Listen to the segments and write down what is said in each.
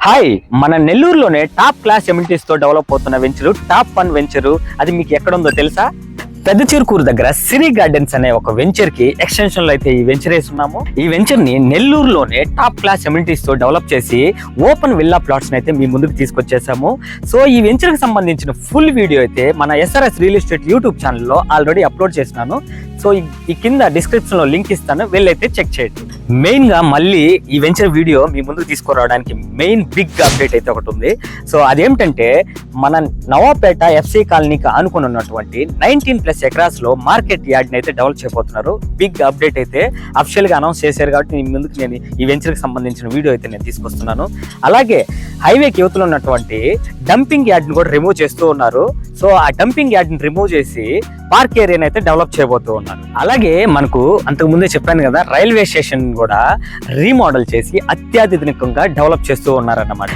Hi, మన నెల్లూరులోనే top class amenities తో develop అవుతున్న వెంచరు టాప్ 1 వెంచరు. అది మీకు ఎక్కడ ఉందో తెలుసా? పెద్ద చిరుకూరు దగ్గర సిరి గార్డెన్స్ అనే ఒక వెంచర్ కి ఎక్స్టెన్షన్ లో అయితే ఈ వెంచర్ వేస్తున్నాము. ఈ వెంచర్ ని నెల్లూరులోనే టాప్ క్లాస్ ఎమ్యూనిటీస్ తో డెవలప్ చేసి ఓపెన్ విల్లా ప్లాట్స్ అయితే మీ ముందుకు తీసుకొచ్చేసాము. సో ఈ వెంచర్ కి సంబంధించిన ఫుల్ వీడియో అయితే మన SRS రియల్ ఎస్టేట్ యూట్యూబ్ ఛానల్లో ఆల్రెడీ అప్లోడ్ చేసినాను. సో ఈ కింద డిస్క్రిప్షన్ లో లింక్ ఇస్తాను, వెళ్ళైతే చెక్ చేయండి. మెయిన్ గా మళ్ళీ ఈ వెంచర్ వీడియో మీ ముందుకు తీసుకురావడానికి మెయిన్ బిగ్ అప్డేట్ అయితే ఒకటి ఉంది. సో అదేమిటంటే మన నవాపేట FC కాలనీకి ఆనుకుని ఉన్నటువంటి 19+ ఎకరాస్ లో మార్కెట్ యార్డ్ ని అయితే డెవలప్ చేయబోతున్నారు. బిగ్ అప్డేట్ అయితే అఫిషియల్ గా అనౌన్స్ చేశారు కాబట్టి మీ ముందుకు నేను ఈ వెంచర్ కి సంబంధించిన వీడియో అయితే నేను తీసుకొస్తున్నాను. అలాగే హైవేకి యువతలో ఉన్నటువంటి డంపింగ్ యార్డ్ ని కూడా రిమూవ్ చేస్తూ ఉన్నారు. సో ఆ డంపింగ్ యార్డ్ ని రిమూవ్ చేసి పార్క్ ఏరియాని అయితే డెవలప్ చేయబోతూ ఉన్నారు. అలాగే మనకు అంతకు ముందే చెప్పాను కదా, రైల్వే స్టేషన్ కూడా రీమోడల్ చేసి అత్యాధునికంగా డెవలప్ చేస్తూ ఉన్నారన్నమాట.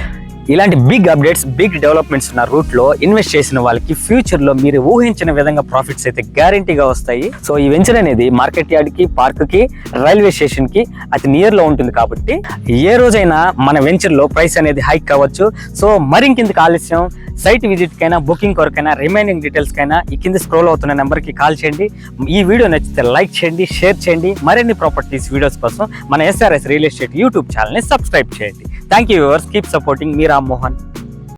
ఇలాంటి బిగ్ అప్డేట్స్, బిగ్ డెవలప్మెంట్స్ ఉన్న రూట్ లో ఇన్వెస్ట్ చేసిన వాళ్ళకి ఫ్యూచర్ లో మీరు ఊహించిన విధంగా ప్రాఫిట్స్ అయితే గ్యారంటీగా వస్తాయి. సో ఈ వెంచర్ అనేది మార్కెట్ యార్డ్ కి, పార్క్ కి, రైల్వే స్టేషన్ కి అతి నియర్ లో ఉంటుంది కాబట్టి ఏ రోజైనా మన వెంచర్ లో ప్రైస్ అనేది హైక్ కావచ్చు. సో మరింకెందుకు ఆలస్యం, సైట్ విజిట్ కైనా, బుకింగ్ కొరకైనా, రిమైనింగ్ డీటెయిల్స్ కైనా ఈ కింద స్క్రోల్ అవుతున్న నెంబర్ కి కాల్ చేయండి. ఈ వీడియో నచ్చితే లైక్ చేయండి, షేర్ చేయండి. మరిన్ని ప్రాపర్టీస్ వీడియోస్ కోసం మన SRS real estate YouTube channel ని సబ్స్క్రైబ్ చేయండి. Thank you viewers, keep supporting me Rammohan.